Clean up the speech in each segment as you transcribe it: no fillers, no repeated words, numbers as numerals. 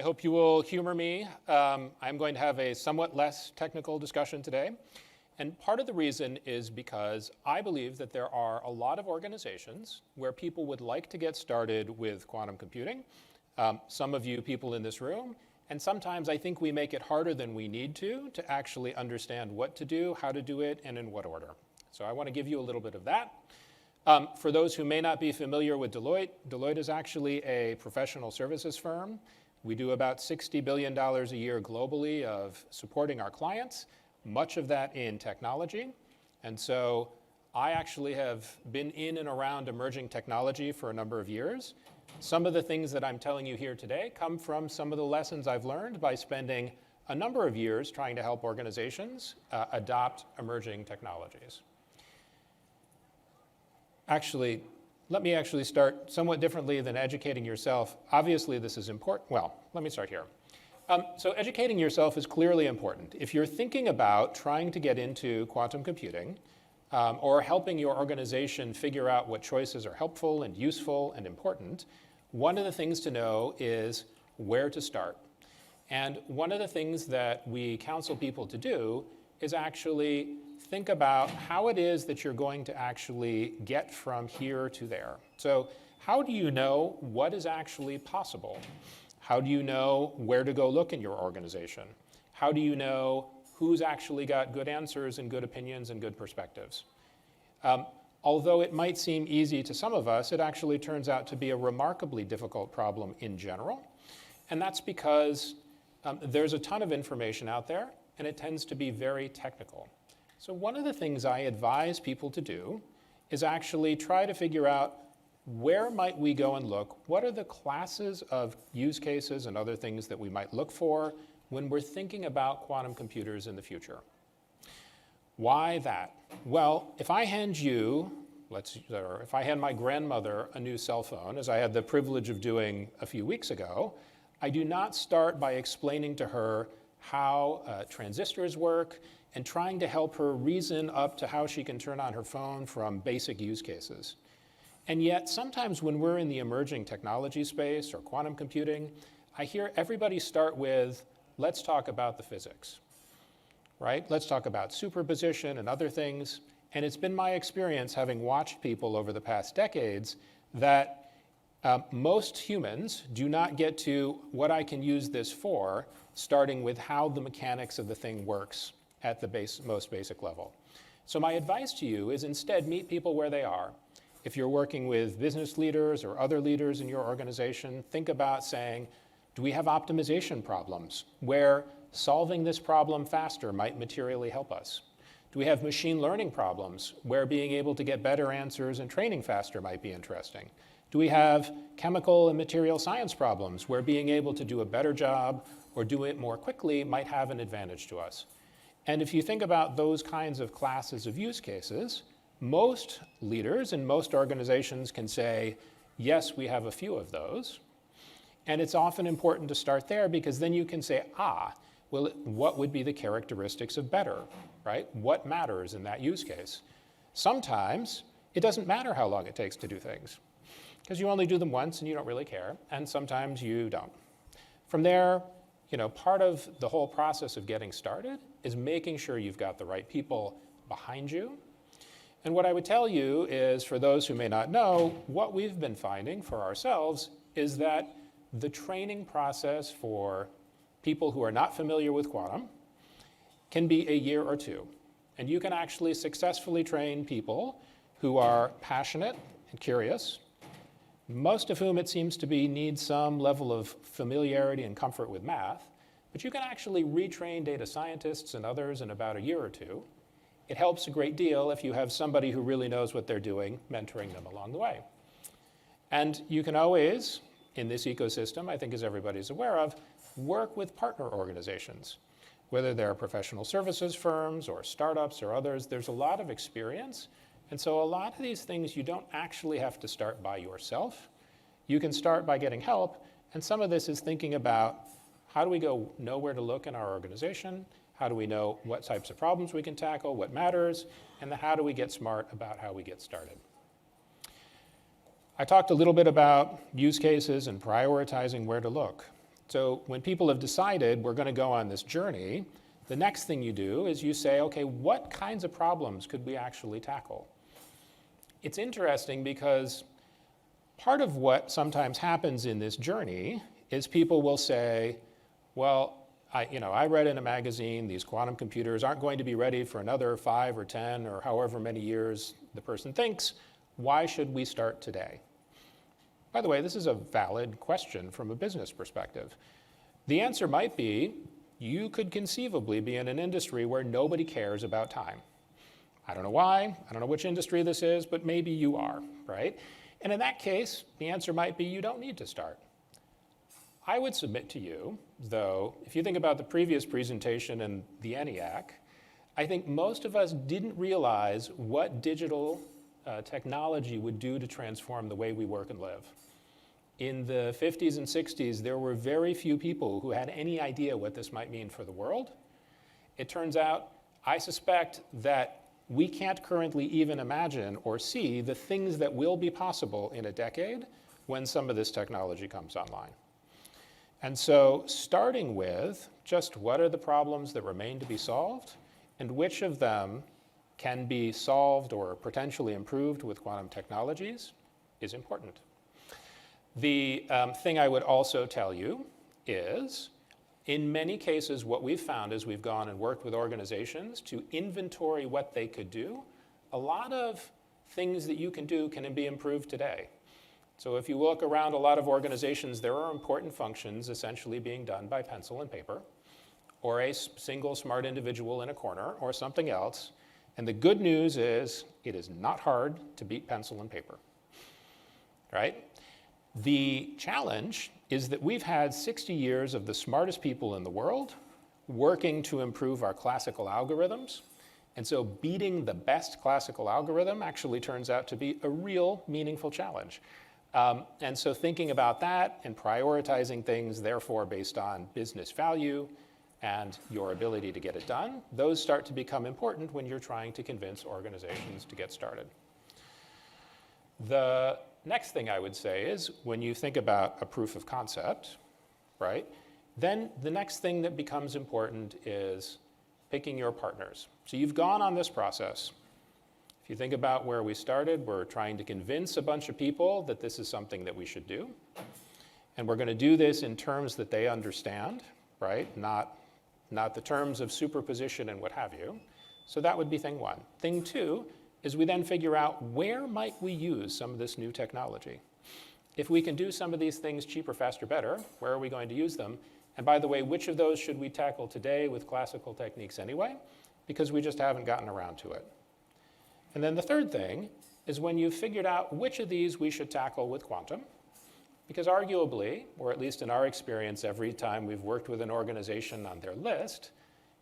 hope you will humor me. I'm going to have a somewhat less technical discussion today. And part of the reason is because I believe that there are a lot of organizations where people would like to get started with quantum computing. Some of you people in this room. And sometimes I think we make it harder than we need to actually understand what to do, how to do it, and in what order. So I want to give you a little bit of that. For those who may not be familiar with Deloitte, Deloitte is actually a professional services firm. We do about $60 billion a year globally of supporting our clients, much of that in technology. And so I actually have been in and around emerging technology for a number of years. Some of the things that I'm telling you here today come from some of the lessons I've learned by spending a number of years trying to help organizations adopt emerging technologies. Actually, let me actually start somewhat differently than educating yourself. Obviously, this is important. Well, let me start here. So educating yourself is clearly important. If you're thinking about trying to get into quantum computing or helping your organization figure out what choices are helpful and useful and important, one of the things to know is where to start. And one of the things that we counsel people to do is actually think about how it is that you're going to actually get from here to there. So how do you know what is actually possible? How do you know where to go look in your organization? How do you know who's actually got good answers and good opinions and good perspectives? Although it might seem easy to some of us, it actually turns out to be a remarkably difficult problem in general. And that's because there's a ton of information out there, and it tends to be very technical. So one of the things I advise people to do is actually try to figure out where might we go and look, what are the classes of use cases and other things that we might look for when we're thinking about quantum computers in the future. Why that? Well, if I hand you, if I hand my grandmother a new cell phone, as I had the privilege of doing a few weeks ago, I do not start by explaining to her how transistors work and trying to help her reason up to how she can turn on her phone from basic use cases. And yet, sometimes when we're in the emerging technology space or quantum computing, I hear everybody start with, let's talk about the physics, right? Let's talk about superposition and other things. And it's been my experience, having watched people over the past decades, that most humans do not get to what I can use this for, starting with how the mechanics of the thing works at the most basic level. So my advice to you is instead meet people where they are. If you're working with business leaders or other leaders in your organization, think about saying, do we have optimization problems where solving this problem faster might materially help us? Do we have machine learning problems where being able to get better answers and training faster might be interesting? Do we have chemical and material science problems where being able to do a better job or do it more quickly might have an advantage to us? And if you think about those kinds of classes of use cases, most leaders and most organizations can say, yes, we have a few of those. And it's often important to start there because then you can say, well, what would be the characteristics of better, right? What matters in that use case? Sometimes it doesn't matter how long it takes to do things because you only do them once and you don't really care, and sometimes you don't. From there, part of the whole process of getting started is making sure you've got the right people behind you. And what I would tell you is, for those who may not know, what we've been finding for ourselves is that the training process for people who are not familiar with quantum can be a year or two. And you can actually successfully train people who are passionate and curious, most of whom it seems to be need some level of familiarity and comfort with math, but you can actually retrain data scientists and others in about a year or two. It helps a great deal if you have somebody who really knows what they're doing, mentoring them along the way. And you can always, in this ecosystem, I think as everybody's aware of, work with partner organizations. Whether they're professional services firms or startups or others, there's a lot of experience. And so a lot of these things you don't actually have to start by yourself. You can start by getting help. And some of this is thinking about how do we know where to look in our organization? How do we know what types of problems we can tackle, what matters, and then how do we get smart about how we get started? I talked a little bit about use cases and prioritizing where to look. So when people have decided we're going to go on this journey, the next thing you do is you say, okay, what kinds of problems could we actually tackle? It's interesting because part of what sometimes happens in this journey is people will say, well, I read in a magazine these quantum computers aren't going to be ready for another 5 or 10 or however many years the person thinks. Why should we start today? By the way, this is a valid question from a business perspective. The answer might be, you could conceivably be in an industry where nobody cares about time. I don't know why, I don't know which industry this is, but maybe you are, right? And in that case, the answer might be you don't need to start. I would submit to you, though, if you think about the previous presentation and the ENIAC, I think most of us didn't realize what digital technology would do to transform the way we work and live. In the 50s and 60s, there were very few people who had any idea what this might mean for the world. It turns out, I suspect that we can't currently even imagine or see the things that will be possible in a decade when some of this technology comes online. And so starting with just what are the problems that remain to be solved and which of them can be solved or potentially improved with quantum technologies is important. The thing I would also tell you is, in many cases, what we've found as we've gone and worked with organizations to inventory what they could do, a lot of things that you can do can be improved today. So if you look around a lot of organizations, there are important functions essentially being done by pencil and paper, or a single smart individual in a corner, or something else. And the good news is, it is not hard to beat pencil and paper, right? The challenge is that we've had 60 years of the smartest people in the world working to improve our classical algorithms. And so beating the best classical algorithm actually turns out to be a real meaningful challenge. And so thinking about that and prioritizing things, therefore, based on business value and your ability to get it done, those start to become important when you're trying to convince organizations to get started. The next thing I would say is when you think about a proof of concept, right, then the next thing that becomes important is picking your partners. So you've gone on this process. If you think about where we started, we're trying to convince a bunch of people that this is something that we should do. And we're going to do this in terms that they understand, right? Not the terms of superposition and what have you. So that would be thing one. Thing two is we then figure out where might we use some of this new technology. If we can do some of these things cheaper, faster, better, where are we going to use them? And by the way, which of those should we tackle today with classical techniques anyway? Because we just haven't gotten around to it. And then the third thing is when you've figured out which of these we should tackle with quantum, because arguably, or at least in our experience, every time we've worked with an organization on their list,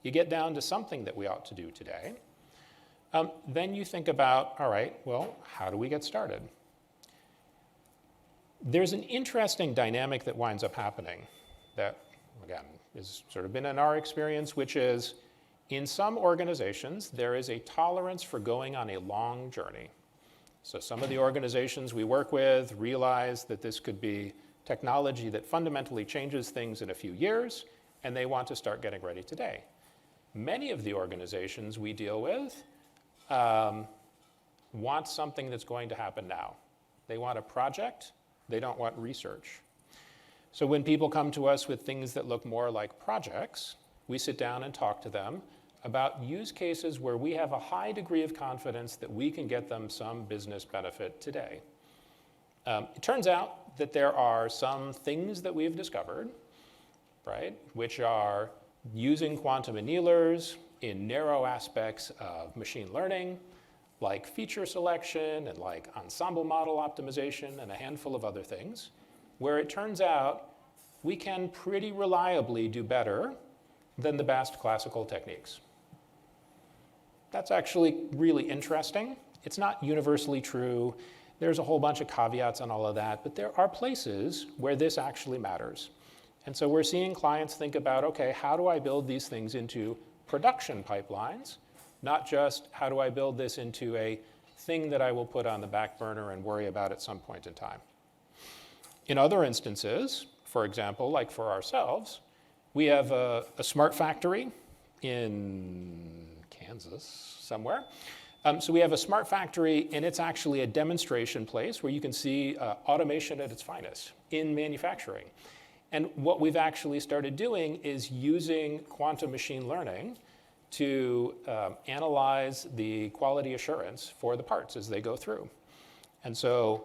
you get down to something that we ought to do today. Then you think about, all right, well, how do we get started? There's an interesting dynamic that winds up happening that, again, has sort of been in our experience, which is in some organizations, there is a tolerance for going on a long journey. So some of the organizations we work with realize that this could be technology that fundamentally changes things in a few years, and they want to start getting ready today. Many of the organizations we deal with want something that's going to happen now. They want a project, they don't want research. So when people come to us with things that look more like projects, we sit down and talk to them about use cases where we have a high degree of confidence that we can get them some business benefit today. It turns out that there are some things that we've discovered, right, which are using quantum annealers in narrow aspects of machine learning, like feature selection and like ensemble model optimization and a handful of other things, where it turns out we can pretty reliably do better than the best classical techniques. That's actually really interesting. It's not universally true. There's a whole bunch of caveats on all of that, but there are places where this actually matters. And so we're seeing clients think about, okay, how do I build these things into production pipelines, not just how do I build this into a thing that I will put on the back burner and worry about at some point in time. In other instances, for example, like for ourselves, we have a smart factory in Kansas somewhere. So we have a smart factory, and it's actually a demonstration place where you can see automation at its finest in manufacturing. And what we've actually started doing is using quantum machine learning to analyze the quality assurance for the parts as they go through. And so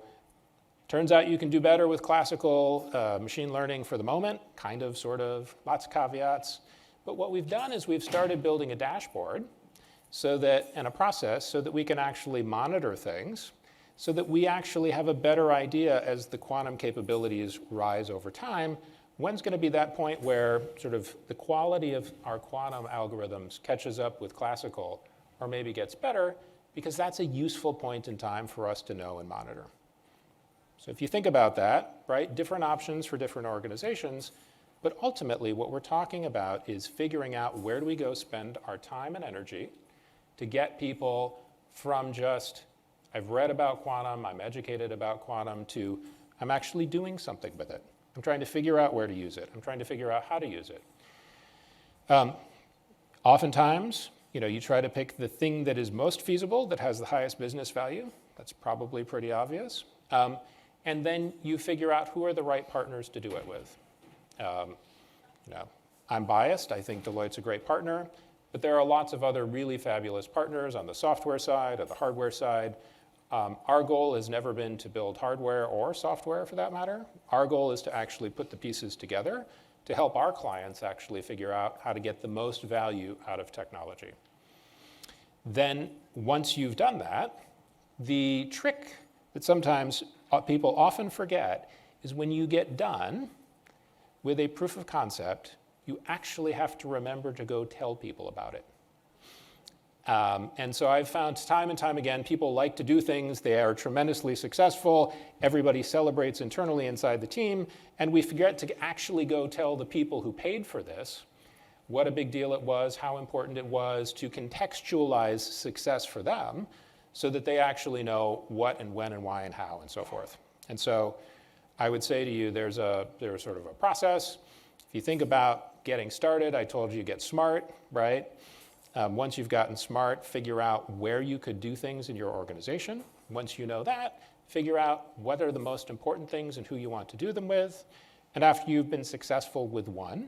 turns out you can do better with classical machine learning for the moment, kind of, sort of, lots of caveats. But what we've done is we've started building a dashboard and a process so that we can actually monitor things, so that we actually have a better idea as the quantum capabilities rise over time. When's going to be that point where sort of the quality of our quantum algorithms catches up with classical, or maybe gets better, because that's a useful point in time for us to know and monitor. So if you think about that, right, different options for different organizations, but ultimately what we're talking about is figuring out where do we go spend our time and energy to get people from just, I've read about quantum, I'm educated about quantum, to I'm actually doing something with it. I'm trying to figure out where to use it. I'm trying to figure out how to use it. Oftentimes, you try to pick the thing that is most feasible, that has the highest business value. That's probably pretty obvious. And then you figure out who are the right partners to do it with. I'm biased. I think Deloitte's a great partner. But there are lots of other really fabulous partners on the software side, or the hardware side. Our goal has never been to build hardware or software, for that matter. Our goal is to actually put the pieces together to help our clients actually figure out how to get the most value out of technology. Then, once you've done that, the trick that sometimes people often forget is when you get done with a proof of concept, you actually have to remember to go tell people about it. And so I've found time and time again, people like to do things, they are tremendously successful, everybody celebrates internally inside the team, and we forget to actually go tell the people who paid for this what a big deal it was, how important it was, to contextualize success for them so that they actually know what and when and why and how and so forth. And so I would say to you, there's sort of a process. If you think about getting started, I told you get smart, right? Once you've gotten smart, figure out where you could do things in your organization. Once you know that, figure out what are the most important things and who you want to do them with. And after you've been successful with one,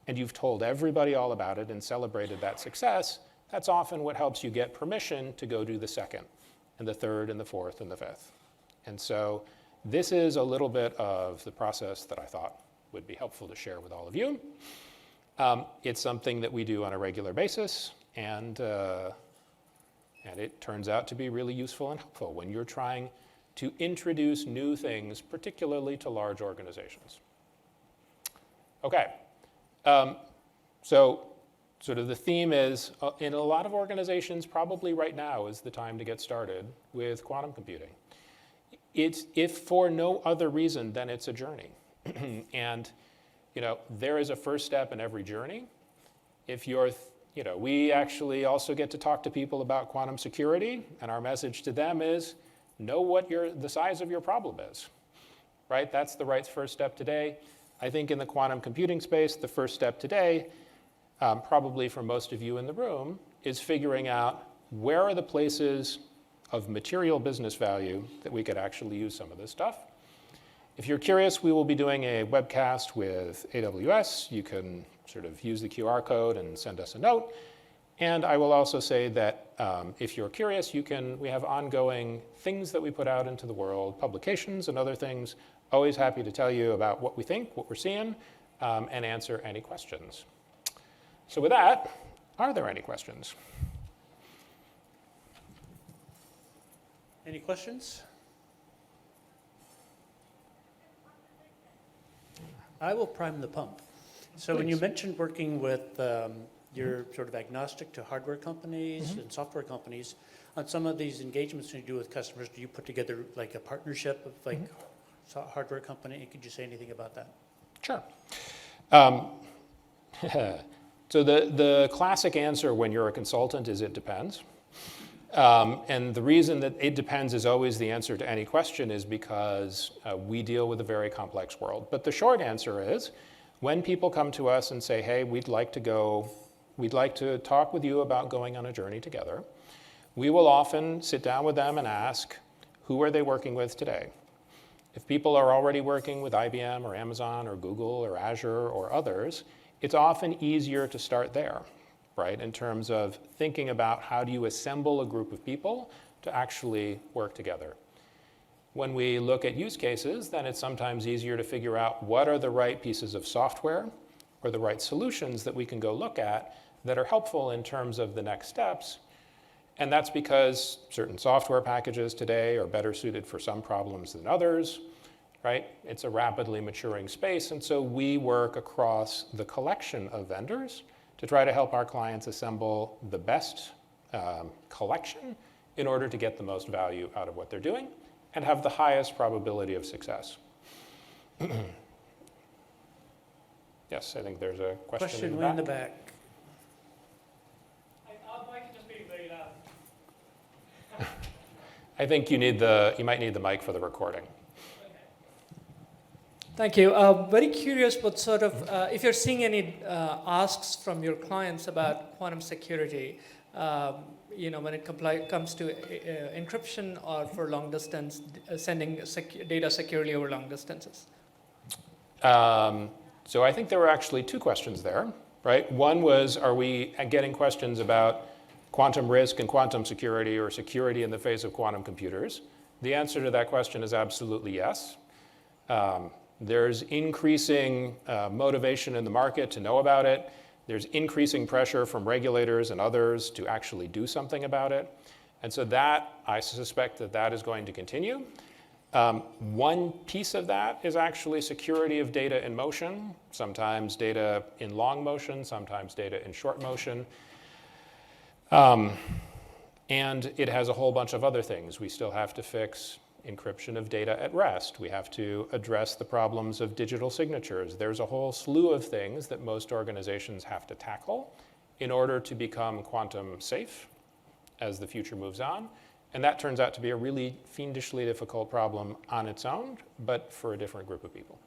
and you've told everybody all about it and celebrated that success, that's often what helps you get permission to go do the second, and the third, and the fourth, and the fifth. And so this is a little bit of the process that I thought would be helpful to share with all of you. It's something that we do on a regular basis. And it turns out to be really useful and helpful when you're trying to introduce new things, particularly to large organizations. Okay, so sort of the theme is, in a lot of organizations, probably right now is the time to get started with quantum computing. It's, if for no other reason than it's a journey. And there is a first step in every journey. If you're we actually also get to talk to people about quantum security, and our message to them is, know what the size of your problem is, right? That's the right first step today. I think in the quantum computing space, the first step today, probably for most of you in the room, is figuring out where are the places of material business value that we could actually use some of this stuff. If you're curious, we will be doing a webcast with AWS. You can sort of use the QR code and send us a note. And I will also say that if you're curious, we have ongoing things that we put out into the world, publications and other things. Always happy to tell you about what we think, what we're seeing, and answer any questions. So with that, are there any questions? Any questions? I will prime the pump. So when you mentioned working with, you're sort of agnostic to hardware companies and software companies, on some of these engagements you do with customers, do you put together like a partnership of like hardware company? Could you say anything about that? Sure. So the classic answer when you're a consultant is it depends. And the reason that it depends is always the answer to any question is because we deal with a very complex world. But the short answer is, when people come to us and say, hey, we'd like to talk with you about going on a journey together, we will often sit down with them and ask, who are they working with today? If people are already working with IBM or Amazon or Google or Azure or others, it's often easier to start there, right? In terms of thinking about how do you assemble a group of people to actually work together. When we look at use cases, then it's sometimes easier to figure out what are the right pieces of software or the right solutions that we can go look at that are helpful in terms of the next steps. And that's because certain software packages today are better suited for some problems than others, right? It's a rapidly maturing space, and so we work across the collection of vendors to try to help our clients assemble the best collection in order to get the most value out of what they're doing and have the highest probability of success. Yes, I think there's a question Way in the back. I think you might need the mic for the recording. Thank you. Very curious what sort of, if you're seeing any asks from your clients about quantum security, when it comes to encryption or for long distance, sending data securely over long distances. So I think there were actually two questions there, right? One was, are we getting questions about quantum risk and quantum security or security in the face of quantum computers? The answer to that question is absolutely yes. There's increasing motivation in the market to know about it. There's increasing pressure from regulators and others to actually do something about it. And so that, I suspect that is going to continue. One piece of that is actually security of data in motion, sometimes data in long motion, sometimes data in short motion. And it has a whole bunch of other things. We still have to fix encryption of data at rest. We have to address the problems of digital signatures. There's a whole slew of things that most organizations have to tackle in order to become quantum safe as the future moves on. And that turns out to be a really fiendishly difficult problem on its own, but for a different group of people.